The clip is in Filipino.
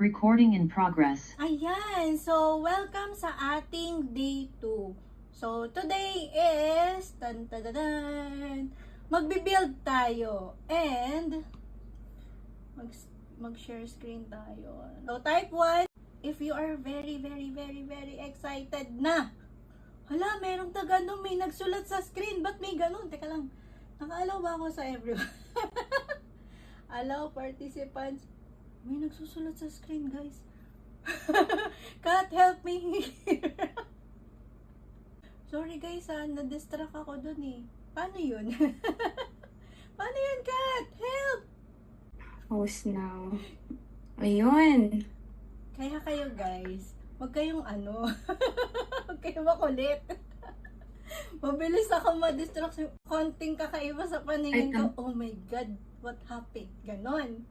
Recording in progress. Ayan, so welcome sa ating day 2. So today is magbi-build tayo and mag-share screen tayo. So type 1 if you are very excited na. Hala, merong ganun, may nagsulat sa screen. Ba't may ganun? Teka lang, naka-allow ba ako sa everyone? Allow participants. May nagsusulat sa screen, guys. Kat, help me here. Sorry guys, na-distract ako dun eh. Paano yun? Paano yun, Kat? Help! Post now. Ayun. Kaya kayo guys, wag kayong wag kayong makulit. Mabilis ako ma-distract. Konting kakaiba sa paningin ko. Oh my God, what happened? Ganon.